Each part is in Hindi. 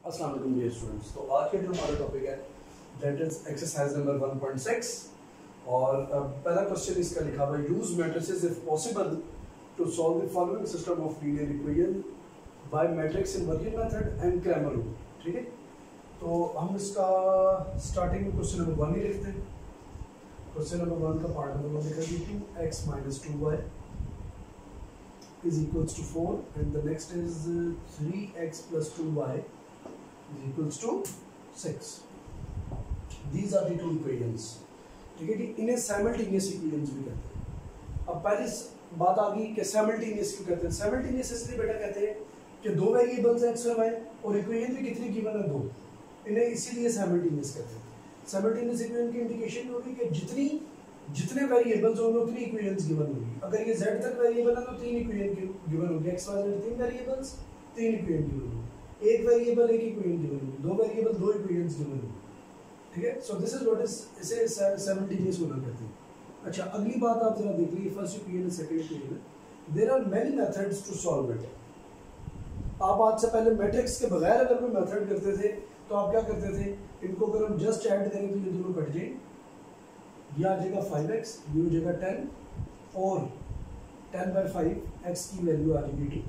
अस्सलाम वालेकुम डियर स्टूडेंट्स। तो आज के जो हमारा टॉपिक है दैट इज एक्सरसाइज नंबर 1.6 और पहला क्वेश्चन इसका लिखा हुआ है use matrices if possible to solve the following system of linear equation by matrix inversion method and Cramer rule. ठीक है, तो हम इसका स्टार्टिंग में क्वेश्चन नंबर 1 ही लिखते हैं। क्वेश्चन नंबर 1 का पार्ट नंबर 1 लिखा है 2x - 2y is equals to 4 and the next is 3x plus 2y is equals to 6. These are the two equations. ठीक है जी, इन्हें साइमल्टेनियस इक्वेशंस भी कहते हैं। अब पहली बात आ गई कि साइमल्टेनियस क्यों कहते हैं। साइमल्टेनियस इसलिए बेटा कहते हैं कि दो वेरिएबल्स हैं x और y और इक्वेशन भी कितनी गिवन है, दो। इन्हें इसीलिए साइमल्टेनियस कहते हैं। साइमल्टेनियस इक्वेशन की इंडिकेशन होगी कि जितने वेरिएबल्स होंगे उतनी इक्वेशंस गिवन होगी। अगर ये z तक वेरिएबल है तो तीन इक्वेशन गिवन होगी, x y z तीन वेरिएबल्स तीन इक्वेशन गिवन होगी, एक वेरिएबल एक इक्वेशन गिवन होगी, दो वेरिएबल दो इक्वेशंस गिवन होगी। ठीक है, so this is what is इसे साइमल्टेनियस होना कहते हैं। अच्छा, अगली बात आप जरा देख लीजिए, first equation second equation. There are many methods to solve it. आप आज से पहले मैट्रिक्स के बगैर अगर कोई मेथड करते थे तो आप क्या करते थे, इनको अगर हम जस्ट ऐड करें तो ये दोनों कट जाएंगे, ये आ जाएगा 5x, ये हो जाएगा 10 और 10/5 x की वैल्यू आ जाएगी 2।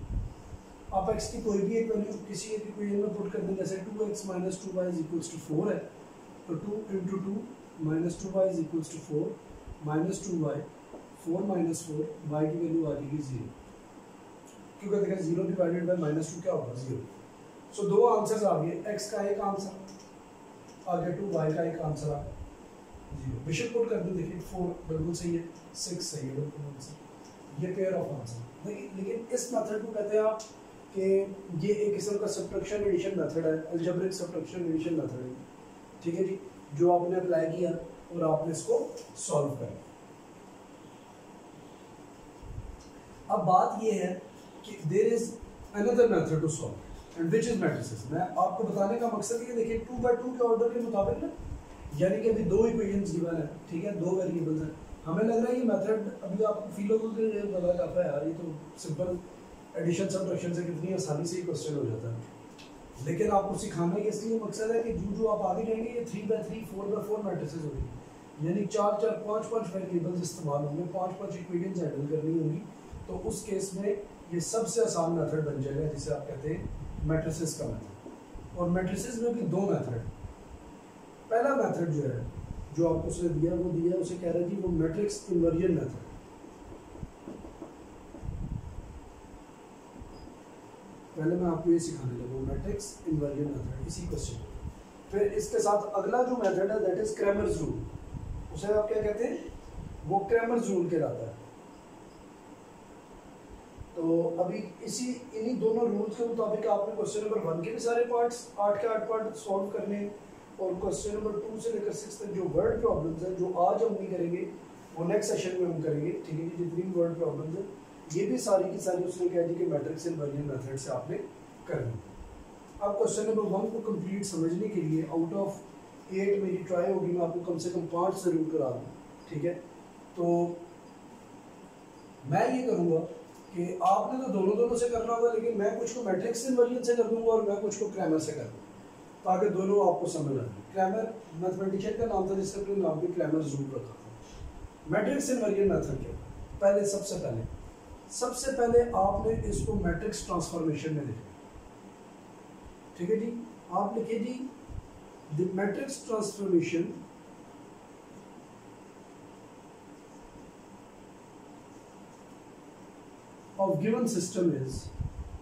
आप x की कोई भी एक वैल्यू किसी एक इक्वेशन में पुट कर दें, जैसे 2x - 2y = 4 है, तो 2 × 2 - 2y = 4 - 2y 4 - 4 y की वैल्यू आ जाएगी 0, क्योंकि देखिए 0 डिवाइडेड बाय -2 क्या होगा, 0। सो दो आंसर्स आ गए, x का एक आंसर आ गया 2, y का एक आंसर आ गया 0। बेशक पुट कर दूं, देखिए 4 बिल्कुल सही है, 6 सही है, बिल्कुल आंसर, ये पेयर ऑफ आंसर। लेकिन इस मेथड को कहते हैं आप कि ये एक किस्म का सब्ट्रैक्शन एडिशन मेथड है, अलजेब्रिक सब्ट्रैक्शन एडिशन मेथड है। ठीक है जी, जो आपने अप्लाई किया और आपने इसको सॉल्व किया। अब बात ये है कि there is another method to solve and which is matrices. मैं आपको बताने का मकसद ये देखिए 2/2 के ऑर्डर के मुताबिक ना, यानी कि अभी दो इक्वेशंस गिवन है, ठीक है, दो वेरिएबल्स हैं। हमें लग रहा है ये मेथड अभी आप फील होगा कि बड़ा टफ है यार, ये तो सिंपल एडिशन सब्ट्रैक्शन से कितनी आसानी से ही क्वेश्चन हो जाता है। लेकिन आपको सिखाने के इसलिए मकसद है कि जो आप आगे जाएंगे ये 3/3 4/4 मैट्रिसेस होगी, यानी 4-4 5-5 वेरिएबल्स इस्तेमाल होंगे, 5-5 इक्वेशंस हैंडल करनी होंगी। तो उस केस में ये सबसे आसान मेथड बन जाएगा, जिसे आप कहते हैं मैट्रिसेस का मेथड। और मैट्रिसेस में भी दो मेथड। पहला मेथड जो है, जो आपको उसने दिया वो दिया, उसे कह रहा है कि वो मैट्रिक्स इन्वर्जन मेथड। पहले मैं आपको ये सिखाने लगा मैट्रिक्स इन्वर्जन मेथड, इसी क्वेश्चन। फिर इसके साथ अगला जो मेथड है दैट इज क्रैमर्स रूल। उसे आप क्या कहते हैं, वो क्रैमर्स रूल कहलाता है। तो अभी इन्हीं दोनों रूल्स के मुताबिक आपने क्वेश्चन नंबर 1 के भी सारे पार्ट्स 8 के 8 पार्ट सॉल्व करने हैं, और क्वेश्चन नंबर 2 से लेकर 6 तक जो वर्ड प्रॉब्लम्स हैं, जो आज हम नहीं करेंगे वो नेक्स्ट सेशन में हम करेंगे। ठीक है, जितनी भी वर्ड प्रॉब्लम्स हैं ये भी सारी की सारी उसने कहा जी कि मैट्रिक्स इन्वर्जन मेथड से आपने करनी। अब क्वेश्चन नंबर 1 को कंप्लीट समझने के लिए आउट ऑफ 8 मेरी ट्राई होगी, मैं आपको कम से कम 5 जरूर करा दूँ। ठीक है, तो मैं ये करूँगा कि आपने तो दोनों से करना होगा, लेकिन मैं कुछ को मैट्रिक्स इन्वर्जन से कर दूँगा और मैं कुछ को क्रैमर से कर दूँगा, ताकि दोनों आपको समझ आ जाए। क्रैमर मैथमेटिशियन का नाम था जिसने अपने नाम पे क्रैमर रूल रखा था। मैट्रिक्स इन्वर्जन मेथड क्या है, पहले सबसे पहले आपने इसको मैट्रिक्स ट्रांसफॉर्मेशन में लिखा। ठीक है जी, आप लिखिए जी the matrix transformation of given system is,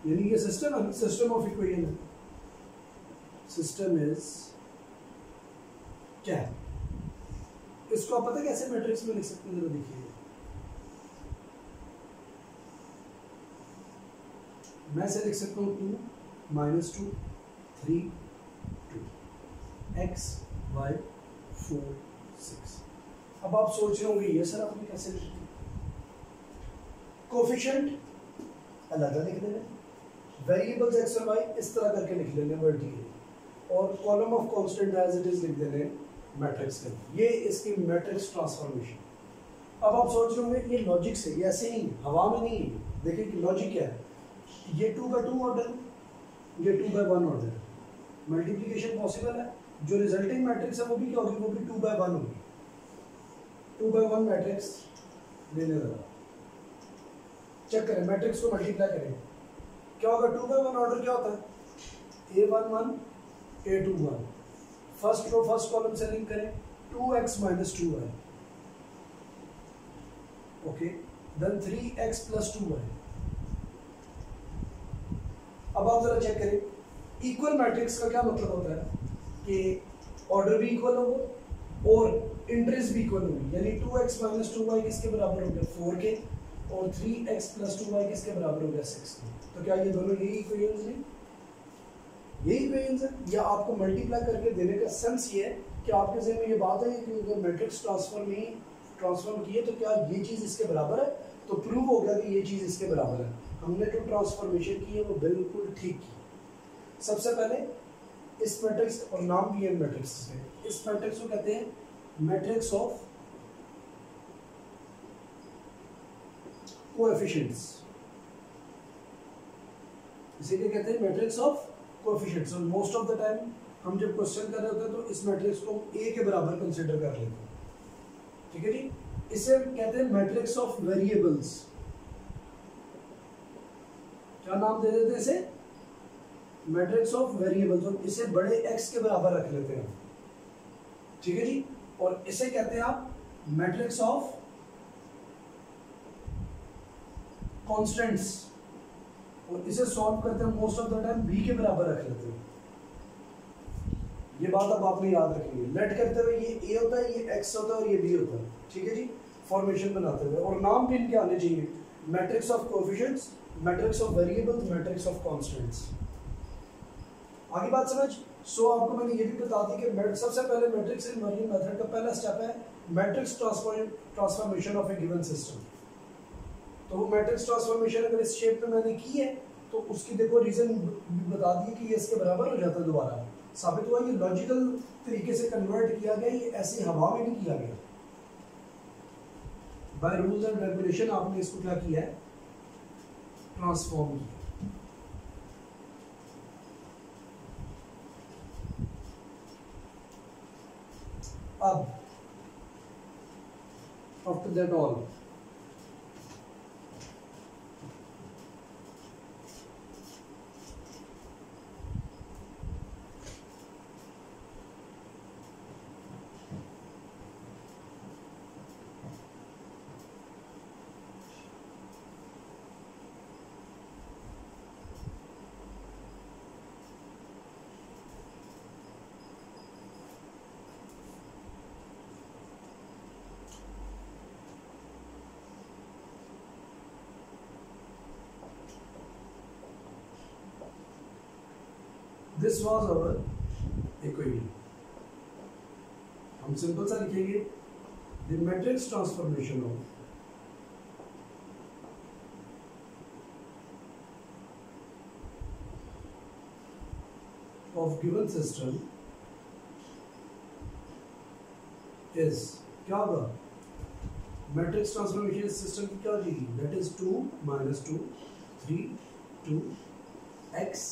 यानी ये सिस्टम है, सिस्टम ऑफ इक्वेशन है, सिस्टम इज क्या है। इसको आप पता कैसे मैट्रिक्स में लिख सकते हैं, जरा देखिए। मैं से लिख सकता हूँ 2 - 2 3 2 x y 4 6। अब आप सोच रहे होंगे ये सर आपने कैसे लिखा, कोफिशिएंट अलग लिख देना, वेरिएबल्स x और y इस तरह करके लिख लेने वर्टिकली, और column of constant as it is लिख देने मैट्रिक्स के। ये इसकी मैट्रिक्स ट्रांसफॉर्मेशन। अब आप सोच रहे होंगे ये लॉजिक से, ये ऐसे ही हवा में नहीं है। देखिए कि लॉजिक क्या है, ये 2/2 ऑर्डर, ये 2/1 ऑर्डर। मल्टीप्लीकेशन पॉसिबल है। जो रिजल्टिंग मैट्रिक्स है वो भी क्या होगी, वो भी 2/1 होगी। 2/1 मैट्रिक्स लेने जरा चेक करें, मैट्रिक्स को मल्टीप्लाई करें, क्या होगा। 2/1 ऑर्डर क्या होता है, A11 A21, first row first column से लिंक करें, 2x - 2y, okay, then 3x + 2y। अब आप जरा चेक करें, इक्वल मैट्रिक्स का क्या मतलब होता है कि ऑर्डर भी इक्वल होगा और इंटरेस्ट भी इक्वल होगी, यानी 2x - 2y किसके बराबर हो गया, 4 के, और 3x + 2y किसके बराबर हो गया, 6 के। तो क्या ये दोनों यही इक्वेशंस हैं, यही इक्वेशंस है। या आपको मल्टीप्लाई करके देने का सेंस ये है कि आपके ज़हन में ये बात है कि अगर मैट्रिक्स ट्रांसफॉर्म किए तो क्या ये चीज़ इसके बराबर है, तो प्रूव हो गया कि ये चीज़ इसके बराबर है। हमने जो ट्रांसफॉर्मेशन की है वो बिल्कुल ठीक की। सबसे पहले इस मैट्रिक्स, और नाम भी है मैट्रिक्स के, इस मैट्रिक्स को कहते हैं मैट्रिक्स ऑफ कोएफिशिएंट्स, इसीलिए कहते हैं मैट्रिक्स ऑफ कोएफिशिएंट्स। और मोस्ट ऑफ द टाइम हम जब क्वेश्चन कर रहे होते हैं तो इस मैट्रिक्स को ए के बराबर कंसीडर कर लेते हैं, ठीक है जी। इसे कहते हैं मैट्रिक्स ऑफ वेरिएबल्स। क्या नाम दे देते हैं इसे, मैट्रिक्स ऑफ वेरिएबल्स, और इसे बड़े एक्स के बराबर रख लेते हैं, ठीक है जी। और इसे कहते हैं आप मैट्रिक्स ऑफ कांस्टेंट्स, और इसे सॉल्व करते हैं most of the time B के बराबर रख लेते हैं। ये बात अब आपने याद रखनी है, लेट करते हुए ये ए होता है, ये एक्स होता है और ये बी होता है, ठीक है जी, फॉर्मेशन बनाते हुए। और नाम भी इनके आने चाहिए, matrix of coefficients, matrix of variables, matrix of constants. आगे बात समझ। सो आपको मैंने ये भी बता दी कि सबसे पहले मैट्रिक्स इन्वर्जन मेथड का पहला स्टेप है matrix transformation of A given system. तो वो मैट्रिक्स ट्रांसफॉर्मेशन अगर इस शेप में मैंने की है तो उसकी देखो रीजन बता दिए कि ये इसके बराबर हो जाता है, दोबारा साबित हुआ। ये लॉजिकल तरीके से कन्वर्ट किया गया, ये ऐसी हवा में नहीं किया गया, बाय रूल्स एंड रेगुलेशन आपने इसको क्या किया है, ट्रांसफॉर्म किया। अब after that all this was our equation. हम सिंपल सा लिखेंगे, the matrix transformation of given system is, क्या होगा, मैट्रिक्स ट्रांसफॉर्मेशन सिस्टम की क्या हो जाएगी, that is 2 - 2 3 2 x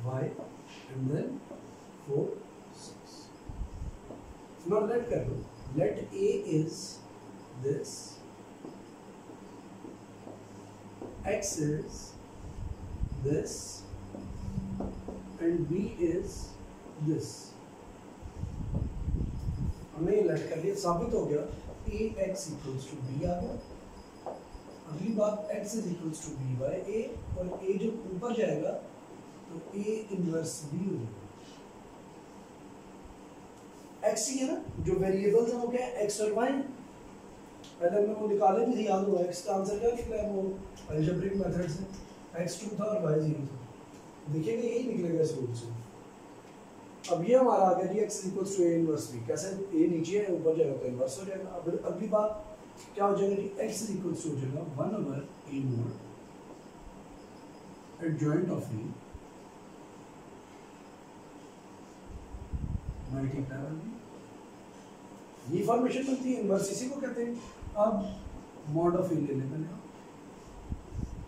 y and then 4 6. Now let कर लो, let A is this, x is this and B is this। हमने ये लेट कर लिया, साबित हो गया A x equals to B आ गया। अगली बात x is equals to B by A, और A जब ऊपर जाएगा तो A इनवर्स B हो जाएगा। x ही है ना, जो वेरिएबल्स हैं वो क्या है, x और y। पहले हमने वो निकाले भी थे, याद होगा x का आंसर क्या निकला है, वो अलजेब्रिक मेथड से x 2 था और y 0 था। देखिएगा यही निकलेगा इस रूप से। अब ये हमारा आ गया जी x equals to a inverse b। कैसे, a नीचे है ऊपर जाएगा तो इनवर्स हो जाएगा। अब अगली बात क्या हो जाएगा जी, x इक्वल्स टू हो जाएगा 1/a mod adjoint of a multiply, ये फॉर्मेशन बनती है इनवर्स, इसी को कहते हैं। अब मॉड ऑफ ए ले लेते हैं,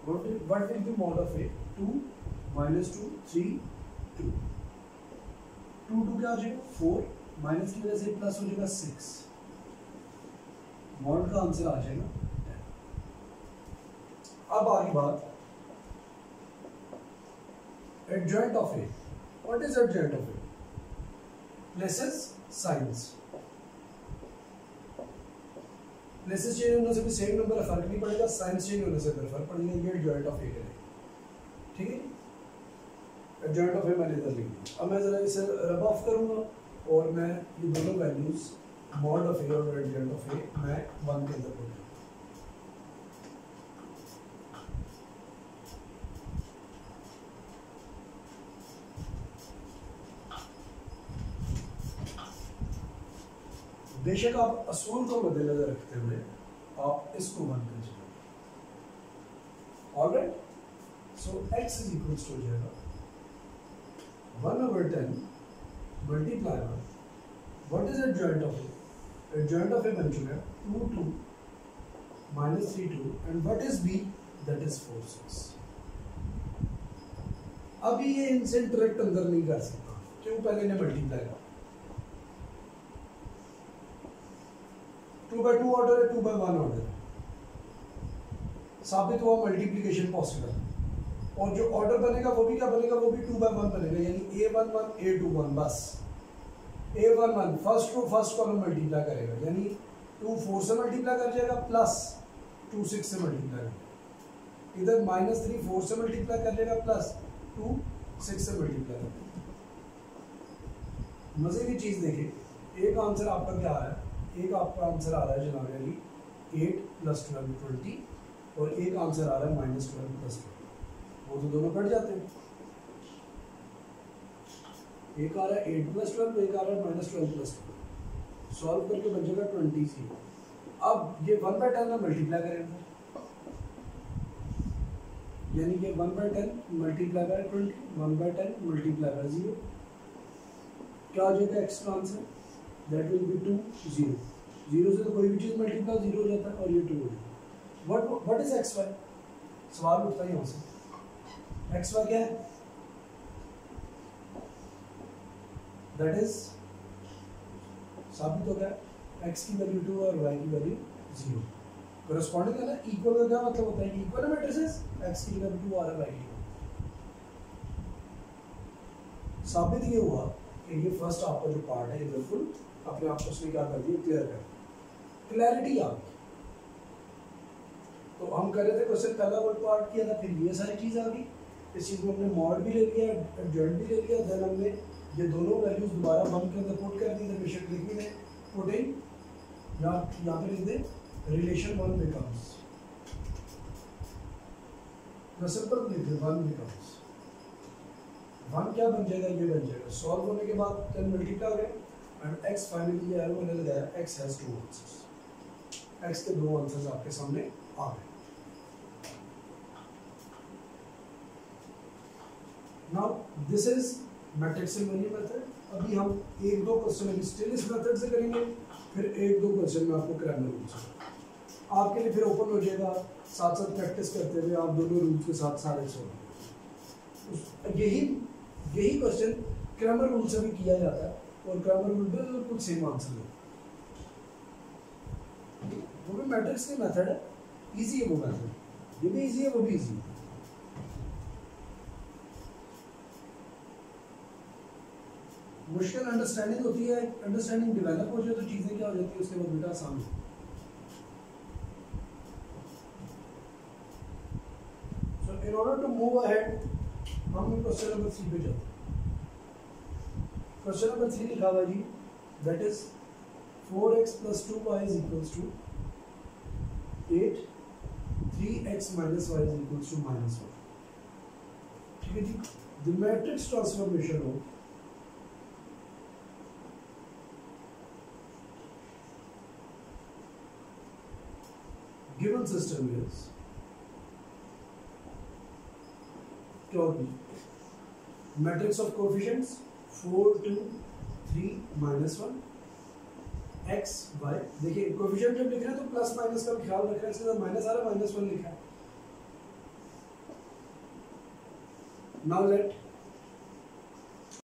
what will be mod of ए, 2 - 2 3 2। 2 क्या हो जाएगा 4, माइनस की वजह से प्लस हो जाएगा 6, मॉड का आंसर आ जाएगा 10। अब आगे बात adjoint of A. What is adjoint of A? Places, science. Places change होने से भी सेम नंबर है, फर्क नहीं पड़ेगा, साइंस चेंज होने से फिर फर्क पड़ेगा। ये एडजॉइंट ऑफ ए करें, ठीक है। एडजॉइंट ऑफ ए मैंने इधर लिख दिया। अब मैं जरा इसे रब ऑफ करूंगा और मैं ये दोनों वैल्यूज मॉड ऑफ ए और एडजॉइंट ऑफ ए मैं 1 के अंदर पुट करूंगा। बेशक आप असूल को मद्देनजर रखते हुए आप इसको 1 कर चुके। Alright, so x is equals to हो जाएगा 1/10 multiply by what is adjoint of A? Adjoint of A बन चुका है 2 2 minus 3 2 and what is b? That is 4 6। अभी ये इनसे डायरेक्ट अंदर नहीं कर सकता, क्यों? पहले ने मल्टीप्लाई किया, 2/2 ऑर्डर है, 2/1 ऑर्डर है, साबित हुआ मल्टीप्लिकेशन पॉसिबल। और जो ऑर्डर बनेगा वो भी क्या बनेगा? वो भी 2/1 बनेगा, यानी a11 a21 बस। a11 first row first column multiply करेगा, यानी 2 4 से मल्टीप्लाई कर जाएगा प्लस 2 6 से मल्टीप्लाई करेगा। इधर -3 4 से मल्टीप्लाई कर लेगा प्लस 2 6 से मल्टीप्लाई करेगा। मजे की चीज देखिए, एक आंसर आपका क्या है? एक आपका आंसर आ रहा है जनाब यानी 8 + 12 20 और एक आंसर आ रहा है -12 + 12। वो तो दोनों कट जाते हैं, एक आ रहा है 8 + 12, एक आ रहा है -12 + 12। सॉल्व करके बन जाएगा 20 0। अब ये 1/10 में मल्टीप्लाई करेंगे, यानी कि 1/10 मल्टीप्लाई बाय 20, 1/10 मल्टीप्लाई बाय 0 क्या हो जाएगा? x का आंसर दैट विल बी 2 0। 0 से तो कोई भी चीज मल्टीप्लाई 0 हो जाता है और ये 2 हो जाता है। What is xy? सवाल उठता है यहाँ से, xy क्या है? दैट इज साबित हो गया, x की वैल्यू 2 और y की वैल्यू 0। करस्पॉन्डिंग है ना, इक्वल का क्या मतलब होता है? इक्वल मैट्रिसेस, x की वैल्यू 2 और y की। साबित ये हुआ कि ये फर्स्ट आपका जो पार्ट है ये बिल्कुल अपने आप को उसने क्या कर दिया? क्लियर कर, क्लैरिटी आ गई। तो हम कर रहे थे क्वेश्चन, पहला वो पार्ट किया था, फिर ये सारी चीज आ गई। इस चीज में हमने मॉड भी ले लिया, एडजॉइंट भी ले लिया, देन हमने ये दोनों वैल्यूज दोबारा 1 के अंदर पुट कर दी। बेशक लिख भी दें पुटिंग, यहाँ पे लिख दें रिलेशन 1 बिकम्स, मैं सिंपल लिख दें 1 बिकम्स 1 क्या बन जाएगा? ये बन जाएगा। सॉल्व होने के बाद 10 मल्टीप्लाई हो गए एंड x फाइनली ये एरो मैंने लगाया, x हैज 2 आंसर्स। x के 2 आंसर्स आपके सामने आ गए। Now this is matrix value method. अभी हम 1-2 क्वेश्चन अभी स्टिल इस मेथड से करेंगे, फिर 1-2 क्वेश्चन में आपको क्रैमर रूल से आपके लिए फिर ओपन हो जाएगा। साथ साथ प्रैक्टिस करते हुए आप दोनों रूल्स के साथ सारे सॉल्व। यही क्वेश्चन क्रैमर रूल से भी किया जाता है और क्रैमर रूल बिल्कुल सेम आंसर है। वो भी मैट्रिक्स की मेथड है, इजी है वो मेथड, ये भी इजी है वो भी इजी है। मुश्किल अंडरस्टैंडिंग होती है, अंडरस्टैंडिंग डेवलप हो जाए तो चीजें क्या हो जाती है उसके बाद बेटा आसान है। So in order to move ahead हम क्वेश्चन नंबर 3 पे चलते हैं। क्वेश्चन नंबर 3 लिखा हुआ जी, that is 4x + 2y = 8, 3x - y = -1। ठीक है जी। The matrix transformation of given system is क्या होगी? Matrix of coefficients 4 2 3 -1 x y। देखिए कोएफिशिएंट जब लिख रहे हैं तो प्लस माइनस का ख्याल रख रहे हैं, इसके साथ माइनस आ रहा है, -1 लिखा है। Now let